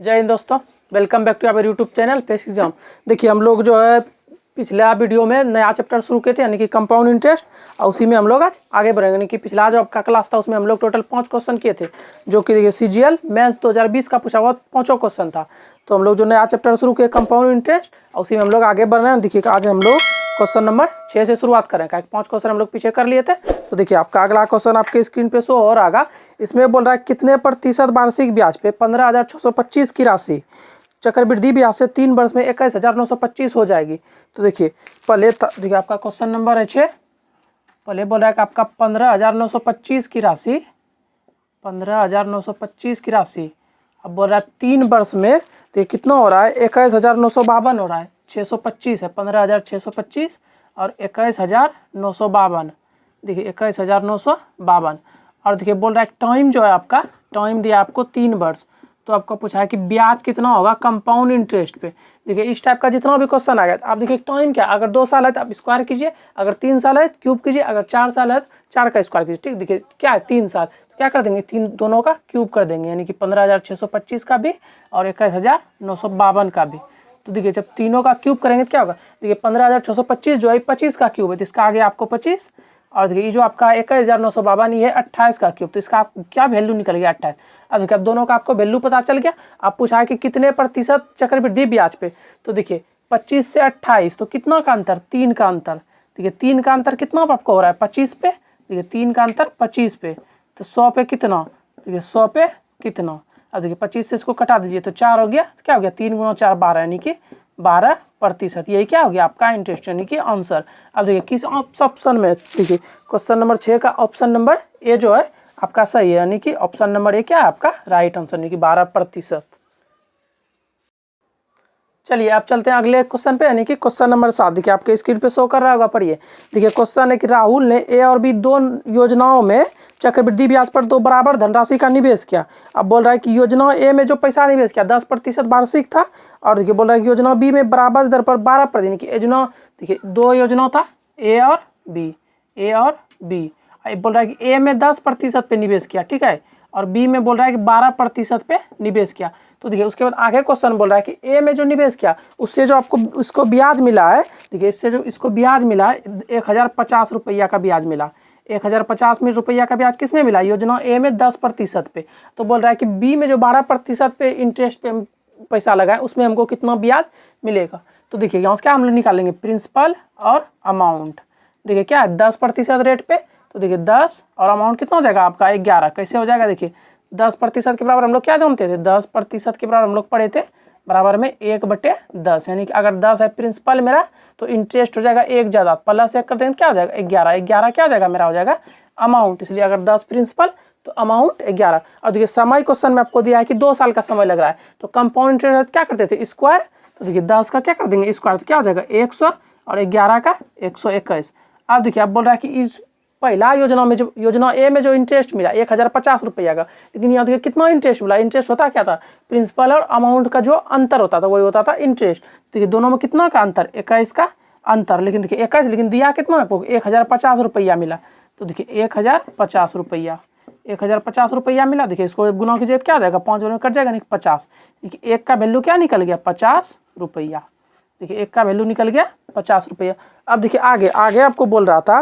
जय हिंद दोस्तों, welcome back to our YouTube channel pace exam. देखिए हम लोग जो है पिछला वीडियो में नया चैप्टर शुरू किए थे यानी कि कंपाउंड इंटरेस्ट, और उसी में हम लोग आज आगे बढ़ेंगे। यानी कि पिछला जो आपका क्लास था उसमें हम लोग टोटल 5 क्वेश्चन किए थे, जो कि देखिए CGL मेंस 2020 का पूछा हुआ 5 क्वेश्चन था। तो हम लोग जो नया चैप्टर शुरू किए कंपाउंड इंटरेस्ट, और उसी में हम लोग आगे बढ़ रहे हैं। देखिए आज हम लोग क्वेश्चन नंबर 6 से शुरुआत करें, 5 क्वेश्चन हम लोग पीछे कर लिए थे। तो देखिए आपका अगला क्वेश्चन आपके स्क्रीन पे शो हो रहा। इसमें बोल रहा है कितने प्रतिशत वार्षिक ब्याज पे 15,625 की राशि चक्रवृद्धि ब्याज से 3 वर्ष में 21,925 हो जाएगी। तो देखिए पहले देखिए आपका क्वेश्चन नंबर है 6। पहले बोल रहा है कि आपका 15,925 की राशि 15,925 की राशि अब बोल रहा है 3 वर्ष में। देखिए कितना हो रहा है, 21,952 हो रहा है। 625 है, 15,625 और 21,952। देखिए 21,952। और देखिए बोल रहा है टाइम जो है आपका, टाइम दिया आपको 3 वर्ष। तो आपको पूछा है कि ब्याज कितना होगा कंपाउंड इंटरेस्ट पे। देखिए इस टाइप का जितना भी क्वेश्चन आ गया, आप देखिए टाइम क्या, अगर 2 साल है तो आप स्क्वायर कीजिए, अगर 3 साल है क्यूब कीजिए, अगर 4 साल है तो 4 का स्क्वायर कीजिए। ठीक, देखिए क्या है 3 साल, तो क्या कर देंगे, 3 दोनों का क्यूब कर देंगे, यानी कि 15,625 का भी और 21,952 का भी। तो देखिए जब तीनों का क्यूब करेंगे तो क्या होगा, देखिए 15,625 जो है 25 का क्यूब है, तो इसका आगे आपको 25। और देखिए ये जो आपका 21,952 ये है 28 का क्यूब, तो इसका क्या वैल्यू निकल गया 28। अब देखिए अब दोनों का आपको वैल्यू पता चल गया। आप पूछा है कि कितने प्रतिशत चक्रवृद्धि ब्याज पे, तो देखिए 25 से 28, तो कितना का अंतर, 3 का अंतर। देखिए 3 का अंतर कितना आपको हो रहा है 25 पे, देखिए 3 का अंतर 25 पे, तो 100 पे कितना, देखिए 100 पे कितना। अब देखिए 25 से इसको कटा दीजिए तो 4 हो गया, तो क्या हो गया 3 गुना 4 12, यानी कि 12%। यही क्या हो गया आपका इंटरेस्ट, यानी कि आंसर। अब देखिए किस ऑप्शन में, देखिए क्वेश्चन नंबर 6 का ऑप्शन नंबर ए जो है आपका सही है, यानी कि ऑप्शन नंबर ए क्या है आपका राइट आंसर, यानी कि 12%। चलिए आप चलते हैं अगले क्वेश्चन पे, यानी कि क्वेश्चन नंबर 7। देखिए आपके स्क्रीन पे शो कर रहा होगा, पढ़िए। देखिए क्वेश्चन है कि राहुल ने ए और बी 2 योजनाओं में चक्रवृद्धि ब्याज पर 2 बराबर धनराशि का निवेश किया। अब बोल रहा है कि योजना ए में जो पैसा निवेश किया 10% वार्षिक था, और देखिए बोल रहा है कि योजना बी में बराबर दर पर 12%, यानी कि योजना, देखिए 2 योजना था ए और बी, ए और बी। बोल रहा है कि ए में 10% पे निवेश किया, ठीक है, और बी में बोल रहा है कि 12% पे निवेश किया। तो देखिए उसके बाद आगे क्वेश्चन बोल रहा है कि ए में जो निवेश किया उससे जो आपको उसको ब्याज मिला है, देखिए इससे जो इसको ब्याज मिला है 1,050 रुपया का ब्याज मिला। 1,050 में रुपया का ब्याज किस में मिला, योजना ए में 10% पे। तो बोल रहा है कि बी में जो 12% पे इंटरेस्ट पे पैसा लगा है उसमें हमको कितना ब्याज मिलेगा। तो देखिए यहाँ से क्या हम लोग निकालेंगे, प्रिंसिपल और अमाउंट। देखिए क्या है 10% रेट पे, तो देखिए 10 और अमाउंट कितना हो जाएगा आपका 11। कैसे हो जाएगा, देखिए 10% के बराबर हम लोग क्या जानते थे, 10% के बराबर हम लोग पढ़े थे बराबर में 1/10, यानी कि अगर 10 है प्रिंसिपल मेरा तो इंटरेस्ट हो जाएगा 1 ज़्यादा, प्लस 1 कर देंगे क्या हो जाएगा 11। 11 क्या हो जाएगा मेरा, हो जाएगा अमाउंट। इसलिए अगर 10 प्रिंसिपल तो अमाउंट 11। और देखिए समय क्वेश्चन में आपको दिया है कि 2 साल का समय लग रहा है, तो कंपाउंड इंटरेस्ट क्या करते थे स्क्वायर। तो देखिए 10 का क्या कर देंगे स्क्वायर, तो क्या हो जाएगा 100, और 11 का 121। अब देखिए अब बोल रहा है कि इस पहला योजना में जो योजना ए में जो इंटरेस्ट मिला 1,050 रुपया का, लेकिन यहाँ देखिए कितना इंटरेस्ट मिला। इंटरेस्ट होता क्या था, प्रिंसिपल और अमाउंट का जो अंतर होता था वही होता था इंटरेस्ट। देखिए दोनों में कितना का अंतर, 21 का अंतर। लेकिन देखिए 21, लेकिन दिया कितना आपको 1,050 रुपया मिला। तो देखिए 1,050 रुपया, 1,050 रुपया मिला। देखिए इसको गुना कीजिए क्या हो जाएगा, 5 में कट जाएगा, नहीं 50। देखिए 1 का वैल्यू क्या निकल गया 50 रुपया। देखिए 1 का वैल्यू निकल गया 50 रुपया। अब देखिए आगे आगे आपको बोल रहा था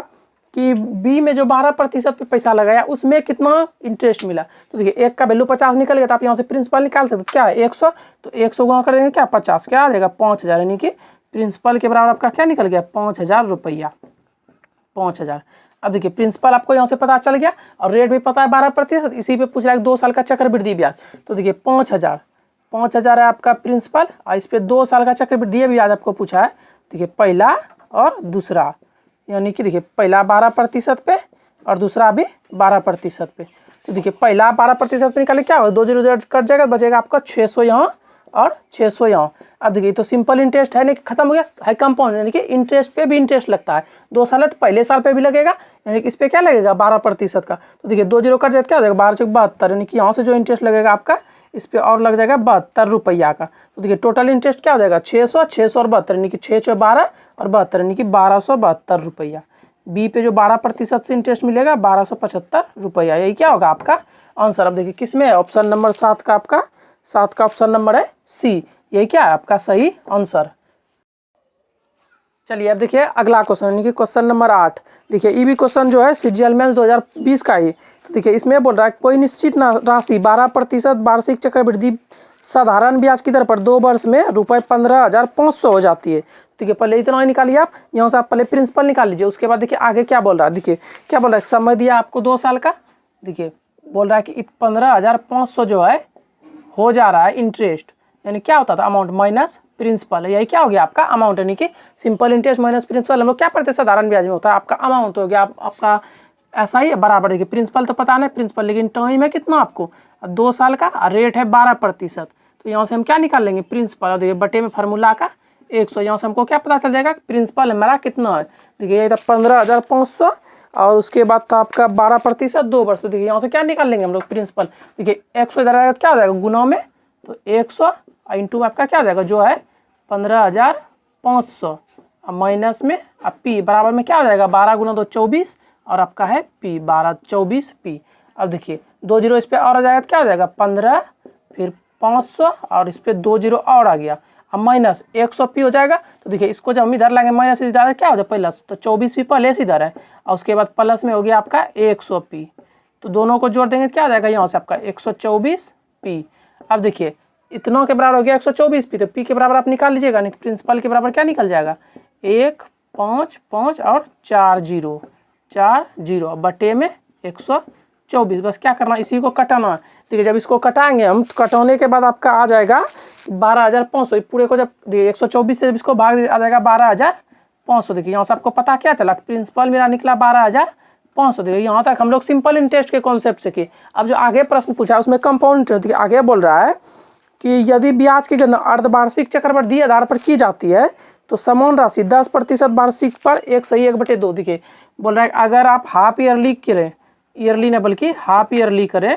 कि बी में जो 12% पे पैसा लगाया उसमें कितना इंटरेस्ट मिला। तो देखिए 1 का वैल्यू 50 निकल गया, तो आप यहाँ से प्रिंसिपल निकाल सकते क्या है 100, तो 100 गुणा कर देंगे क्या 50, क्या आ जाएगा 5,000, यानी कि प्रिंसिपल के बराबर आपका क्या निकल गया 5,000 रुपया, 5,000। अब देखिए प्रिंसिपल आपको यहाँ से पता चल गया, और रेट भी पता है 12%। इसी पे पूछ रहा है 2 साल का चक्रवृद्धि ब्याज। तो देखिए 5,000 है आपका प्रिंसिपल, और इस पर 2 साल का चक्रवृद्धि ब्याज आपको पूछा है। देखिए पहला और दूसरा, यानी कि देखिए पहला 12% पे और दूसरा भी 12% पे। तो देखिए पहला 12% पे निकाले क्या होगा, 2 0 कट जाएगा, बचेगा आपका 600 यहाँ और 600 यहाँ। अब देखिए तो सिंपल इंटरेस्ट है, नहीं खत्म हो गया है कंपाउंड, यानी कि इंटरेस्ट पे भी इंटरेस्ट लगता है। 2 साल है तो पहले साल पे भी लगेगा, यानी कि इस पर क्या लगेगा 12% का। तो देखिए 2 0 कट जाए क्या हो जाएगा 12 × 72, यानी कि यहाँ से जो इंटरेस्ट लगेगा आपका इस पर और लग जाएगा 72 रुपया का। तो देखिए टोटल इंटरेस्ट क्या हो जाएगा 600, 600 और 72, यानी कि 6 × 12 और 72, यानी कि 1272 रुपया। बी पे जो 12% से इंटरेस्ट मिलेगा 1275 रुपया। यही क्या होगा आपका आंसर। अब देखिए किस में ऑप्शन नंबर 7 का आपका 7 का ऑप्शन नंबर है सी, यही क्या है आपका सही आंसर। चलिए अब देखिए अगला क्वेश्चन यानी कि क्वेश्चन नंबर 8। देखिए ये भी क्वेश्चन जो है सीजीएल मेंस 2020 का ही। तो देखिए इसमें बोल रहा है कोई निश्चित राशि 12% वार्षिक चक्रवृद्धि साधारण ब्याज की दर पर 2 वर्ष में ₹15,500 हो जाती है। देखिए पहले इतना ही निकालिए आप, यहाँ से आप पहले प्रिंसिपल निकाल लीजिए, उसके बाद देखिए आगे क्या बोल रहा है। देखिए क्या बोल रहा है, समय दिया आपको 2 साल का। देखिए बोल रहा है कि 15,500 जो है हो जा रहा है इंटरेस्ट, यानी क्या होता था अमाउंट माइनस प्रिंसिपल, यही क्या हो गया आपका अमाउंट, यानी कि सिंपल इंटरेस्ट माइनस प्रिंसिपल। हम लोग क्या पढ़ते हैं साधारण ब्याज में होता है आपका अमाउंट हो गया आपका ऐसा ही बराबर। देखिए प्रिंसिपल तो पता नहीं प्रिंसिपल, लेकिन टाइम है कितना आपको 2 साल का, रेट है 12%। तो यहाँ से हम क्या निकाल लेंगे प्रिंसिपल, देखिए बटे में फार्मूला का 100, यहाँ से हमको क्या पता चल जाएगा प्रिंसिपल हमारा कितना है। देखिए ये था 15,500 और उसके बाद था आपका 12% 2 वर्ष। तो देखिए यहाँ से क्या निकाल लेंगे हम लोग प्रिंसिपल। देखिए 100 इधर आएगा क्या हो जाएगा गुना में, तो 100 इंटू आपका क्या हो जाएगा जो है 15,500 माइनस में अब पी बराबर में क्या हो जाएगा 12 गुना 2 24 और आपका है पी 12 24 पी। अब देखिए 2 जीरो इस पर और आ जाएगा तो क्या हो जाएगा 15 फिर 500 और इस पर 2 जीरो और आ गया, अब माइनस 100 पी हो जाएगा। तो देखिए इसको जब हम इधर लाएंगे माइनस इधर क्या हो जाएगा प्लस, तो 24 पी प्लस इधर है और उसके बाद प्लस में हो गया आपका 100 पी। तो दोनों को जोड़ देंगे तो क्या हो जाएगा यहाँ से आपका 124 पी। अब देखिए इतना के बराबर हो गया 124 पी, तो पी के बराबर आप निकाल लीजिएगा, प्रिंसिपल के बराबर क्या निकल जाएगा 1 5 5 और 4 जीरो बटे में 124। बस क्या करना इसी को कटाना। देखिए जब इसको कटाएंगे हम तो कटाने के बाद आपका आ जाएगा 12,500, पूरे को जब देखिए 124 से जब इसको भाग आ जाएगा 12,500। देखिए यहाँ से आपको पता क्या चला प्रिंसिपल मेरा निकला 12,500। देखिए यहाँ तक हम लोग सिंपल इंटरेस्ट के कॉन्सेप्ट से किए। अब जो आगे प्रश्न पूछा है उसमें कंपाउंड इंटरेस्ट, देखिए आगे बोल रहा है कि यदि ब्याज की गणना अर्धवार्षिक चक्रवृद्धि आधार पर की जाती है तो समान राशि 10% वार्षिक पर 1/2। देखिए बोल रहा है अगर आप हाफ ईयरली करें, ईयरली न बल्कि हाफ ईयरली करें।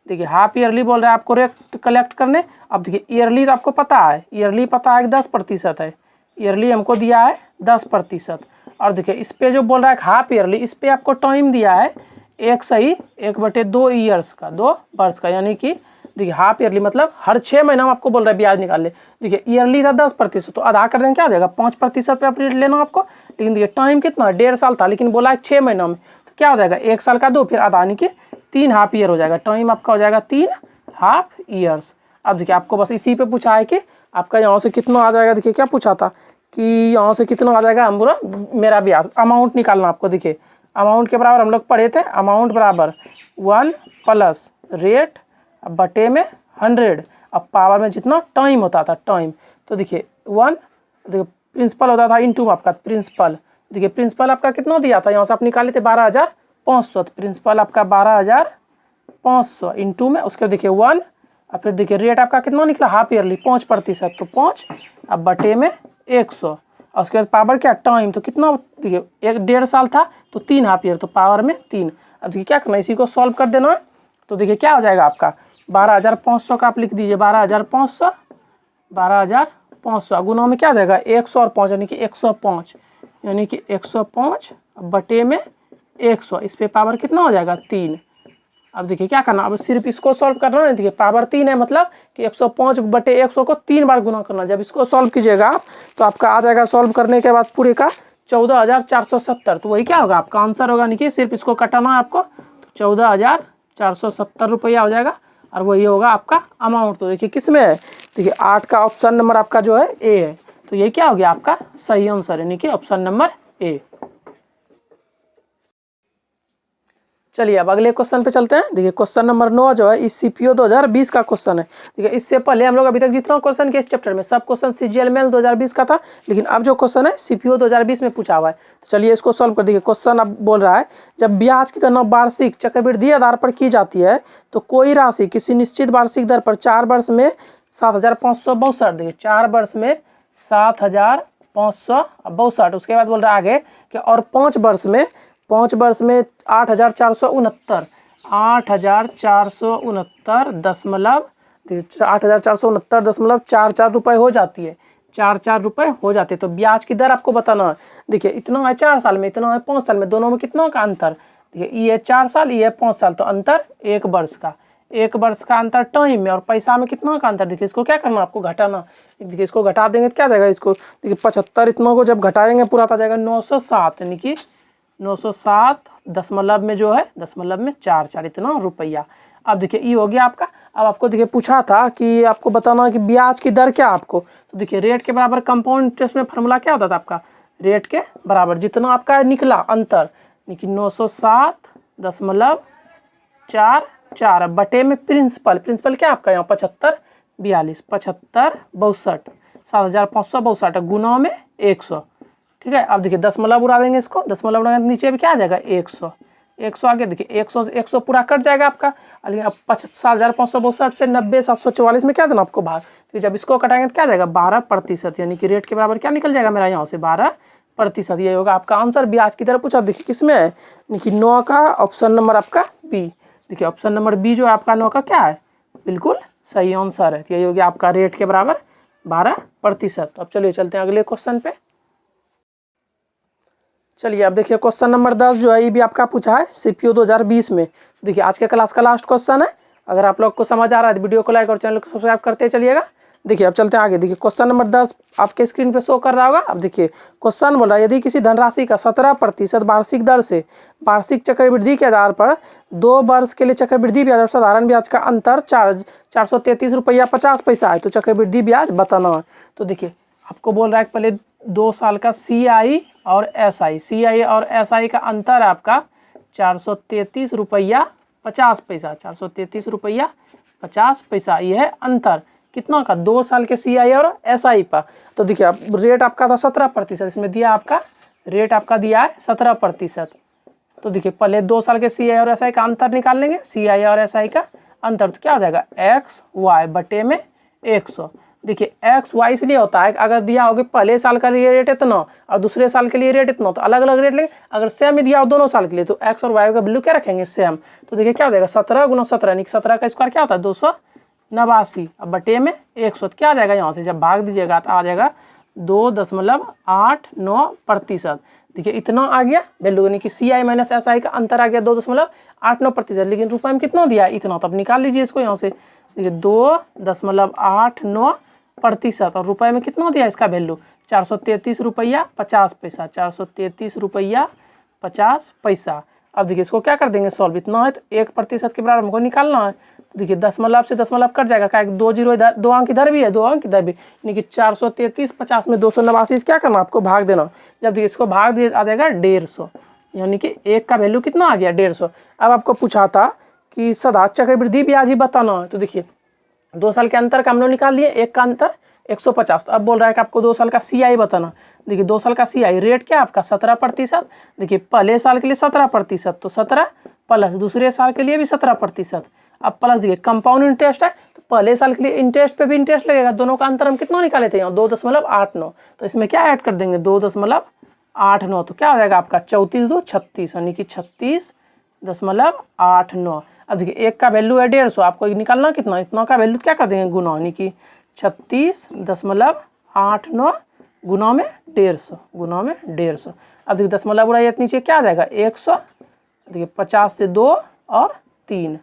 देखिए हाफ ईयरली बोल रहा है आपको रेट कलेक्ट करने। अब देखिए ईयरली तो आपको पता है, ईयरली पता है कि 10% है, ईयरली हमको दिया है 10%। और देखिए इस पे जो बोल रहा है हाफ ईयरली, इस पे आपको टाइम दिया है 1/2 ईयर्स का 2 वर्ष का, यानी कि देखिए हाफ ईयरली मतलब हर 6 महीना में आपको बोल रहा है ब्याज निकाल ले। देखिए ईयरली था 10%, तो आधा कर देंगे क्या हो जाएगा 5% पे आप रेट लेना आपको। लेकिन देखिए टाइम कितना है 1.5 साल था, लेकिन बोला है 6 महीना में, तो क्या हो जाएगा 1 साल का 2 फिर आधा, यानी कि 3 हाफ ईयर हो जाएगा। टाइम आपका हो जाएगा 3 हाफ ईयर्स। अब देखिए आपको बस इसी पे पूछा है कि आपका यहाँ से कितना आ जाएगा। देखिए क्या पूछा था कि यहाँ से कितना आ जाएगा हम पूरा मेरा ब्याज अमाउंट निकालना आपको। देखिए अमाउंट के बराबर हम लोग पढ़े थे, अमाउंट बराबर 1 प्लस रेट बटे में 100 अब पावर में जितना टाइम होता था टाइम। तो देखिए 1 देखिए प्रिंसिपल होता था इंटू आपका प्रिंसिपल। देखिए प्रिंसिपल आपका कितना दिया था यहाँ से आप निकाले थे 12,500, तो प्रिंसिपल आपका 12,500 इंटू में उसके देखिए 1 और फिर देखिए रेट आपका कितना निकला हाफ ईयरली 5%, तो 5 अब बटे में 100 और उसके बाद पावर क्या टाइम, तो कितना देखिए 1.5 साल था तो 3 हाफ ईयर, तो पावर में 3। अब देखिए क्या करना इसी को सॉल्व कर देना है। तो देखिए क्या हो जाएगा आपका 12,500 का आप लिख दीजिए 12,500 गुना में क्या हो जाएगा 100 और 5 यानी कि 105, यानी कि 105 बटे में 100, इस पे पावर कितना हो जाएगा 3। अब देखिए क्या करना, अब सिर्फ इसको सॉल्व करना है। देखिए पावर 3 है मतलब कि 105 बटे 100 को 3 बार गुना करना। जब इसको सॉल्व कीजिएगा आप तो आपका आ जाएगा सॉल्व करने के बाद पूरे का 14,470। तो वही क्या होगा आपका आंसर होगा, नहीं कि सिर्फ इसको कटाना है आपको, तो 14,470 रुपया हो जाएगा और वही होगा आपका अमाउंट। तो देखिए किस में है, देखिए 8 का ऑप्शन नंबर आपका जो है ए है, तो ये क्या हो गया आपका सही आंसर, यानी कि ऑप्शन नंबर ए। चलिए अब अगले क्वेश्चन पे चलते हैं। देखिए क्वेश्चन नंबर 9 जो है इस सीपीओ 2020 का क्वेश्चन है। देखिए इससे पहले हम लोग अभी तक जितना क्वेश्चन के इस चैप्टर में सब क्वेश्चन सीजीएल मेंस 2020 का था, लेकिन अब जो क्वेश्चन है सीपीओ 2020 में पूछा हुआ है। तो चलिए इसको सॉल्व कर। देखिए क्वेश्चन अब बोल रहा है जब ब्याज की गणना वार्षिक चक्रवृद्धि आधार पर की जाती है तो कोई राशि किसी निश्चित वार्षिक दर पर 4 वर्ष में 7,562। देखिए 4 वर्ष में 7,562। उसके बाद बोल रहा है आगे कि और 5 वर्ष में 8,469 8,469.44 रुपये हो जाती है, 4 रुपये हो जाते हैं। तो ब्याज की दर आपको बताना है। देखिए इतना है 4 साल में, इतना है 5 साल में, दोनों में कितना का अंतर। देखिए ये 4 साल ये 5 साल, तो अंतर 1 वर्ष का, 1 वर्ष का अंतर टाइम में और पैसा में कितना का अंतर। देखिए इसको क्या करना, आपको घटाना। देखिए इसको घटा देंगे तो क्या जाएगा, इसको देखिए 75 इतना को जब घटाएंगे पूरा आ जाएगा 907, यानी कि 907 दशमलव में जो है दशमलव में 4 इतना रुपया। अब देखिए ये हो गया आपका। अब आपको देखिए पूछा था कि आपको बताना कि ब्याज की दर क्या आपको, तो देखिए रेट के बराबर कंपाउंड इंटरेस्ट में फार्मूला क्या होता था आपका, रेट के बराबर जितना आपका निकला अंतर, यानी कि 907.44 बटे में प्रिंसिपल क्या आपका यहाँ 7542 7562 गुना में 100। ठीक है, अब देखिए दशमलव उड़ा देंगे, इसको दशमलव उड़ाएंगे तो नीचे भी क्या आ जाएगा 100 आगे। देखिए 100 पूरा कट जाएगा आपका। लेकिन अब 7562 से 90744 में क्या देना आपको भाग, तो जब इसको कटाएंगे तो क्या जाएगा 12%, यानी कि रेट के बराबर क्या निकल जाएगा मेरा यहाँ से 12%। ये होगा आपका आंसर। ब्याज की दर पूछा, देखिए किसमें है, यानी कि 9 का ऑप्शन नंबर आपका बी। देखिए ऑप्शन नंबर बी जो है आपका 9 का क्या है, बिल्कुल सही आंसर है। यही हो गया आपका रेट के बराबर 12%। अब चलिए चलते हैं अगले क्वेश्चन पे। चलिए अब देखिए क्वेश्चन नंबर 10 जो है ये भी आपका पूछा है सीपीओ 2020 में। देखिए आज के क्लास का लास्ट क्वेश्चन है। अगर आप लोग को समझ आ रहा है तो वीडियो को लाइक और चैनल को सब्सक्राइब करते चलिएगा। देखिए अब चलते हैं आगे। देखिए क्वेश्चन नंबर 10 आपके स्क्रीन पे शो कर रहा होगा। अब देखिए क्वेश्चन बोल रहा है, यदि किसी धनराशि का 17% वार्षिक दर से वार्षिक चक्रवृद्धि के आधार पर 2 वर्ष के लिए चक्रवृद्धि ब्याज और साधारण ब्याज का अंतर 433 रुपया 50 पैसा है, तो चक्रवृद्धि ब्याज बताना है। तो देखिए आपको बोल रहा है पहले 2 साल का CI और SI का अंतर है आपका 433 रुपया 50 पैसा, 433 रुपया 50 पैसा। ये है अंतर कितना का, 2 साल के CI और SI पर। तो देखिए अब रेट आपका था 17%, इसमें दिया आपका रेट आपका दिया है 17%। तो देखिए पहले 2 साल के CI और SI का अंतर निकाल लेंगे, CI और SI का अंतर तो क्या हो जाएगा XY बटे में 100। देखिए XY इसलिए होता है अगर दिया होगा पहले साल का लिए रेट इतना और दूसरे साल के लिए रेट इतना तो अलग अलग रेट लेंगे। अगर सेम ही दिया हो दोनों साल के लिए तो X और Y का वैल्यू क्या रखेंगे सेम। तो देखिए क्या हो जाएगा 17 × 17 यानी 17 का स्क्वायर क्या होता है 289। अब बटे में 100 क्या आ जाएगा, यहाँ से जब भाग दीजिएगा तो आ जाएगा 2.89%। देखिए इतना आ गया वैल्यू, यानी कि CI माइनस SI का अंतर आ गया 2.89%। लेकिन रुपये में कितना दिया इतना, तब निकाल लीजिए इसको यहाँ से। देखिए 2.89% और रुपए में कितना दिया इसका वैल्यू 433 रुपया 50 पैसा, 433 रुपया 50 पैसा। अब देखिए इसको क्या कर देंगे सॉल्व, इतना है तो 1% के बराबर हमको निकालना है। तो देखिए दशमलव से दशमलव कट जाएगा, क्या 2 जीरो इधर, 2 अंक इधर भी है, 2 अंक इधर भी, यानी कि 433 50 में 289 क्या करना आपको भाग देना। जब देखिए इसको भाग दिए आ जाएगा 150, यानी कि 1 का वैल्यू कितना आ गया 150। अब आपको पूछा था कि सदा चक्रवृद्धि ब्याज ही बताना है। तो देखिए 2 साल के अंतर का हम लोग निकाल लिए, 1 का अंतर 150। तो अब बोल रहा है कि आपको 2 साल का CI बताना। देखिए 2 साल का CI रेट क्या आपका 17%। देखिए पहले साल के लिए 17%, तो 17 प्लस दूसरे साल के लिए भी 17%। अब प्लस देखिए कंपाउंड इंटरेस्ट है तो पहले साल के लिए इंटरेस्ट पे भी इंटरेस्ट लगेगा। दोनों का अंतर हम कितना निकाले थे यहाँ 2.89, तो इसमें क्या ऐड कर देंगे 2.89, तो क्या हो जाएगा आपका 34 2 36, यानी कि 36.89। अब देखिए 1 का वैल्यू है 150, आपको निकालना कितना, इतना का वैल्यू क्या कर देंगे गुना, यानी कि 36.89 गुना में 150। अब देखिए दशमलव उड़ाइए नीचे क्या आ जाएगा 100। देखिए 50 से 2 और 3,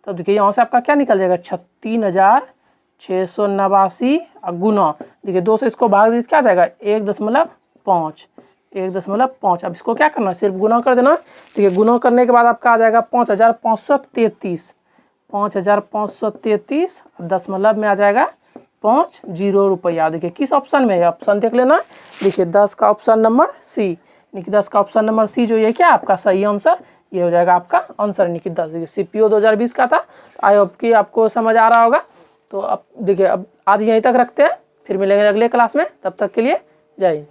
तब देखिए यहाँ से आपका क्या निकल जाएगा 36,689 गुना। देखिए 2 से इसको भाग दीजिए क्या आ जाएगा 1.5। अब इसको क्या करना है सिर्फ गुना कर देना। देखिए गुना करने के बाद आपका आ जाएगा 5,533 दशमलव में आ जाएगा 50 रुपया। देखिए किस ऑप्शन में है, ऑप्शन देख लेना। देखिए 10 का ऑप्शन नंबर C, यानी कि 10 का ऑप्शन नंबर C जो ये क्या आपका सही आंसर, ये हो जाएगा आपका आंसर, यानी कि 10। देखिए CPO 2020 का था। आई होप कि आपको समझ आ रहा होगा। तो अब देखिए अब आज यहीं तक रखते हैं, फिर मिलेंगे अगले क्लास में, तब तक के लिए जय हिंद।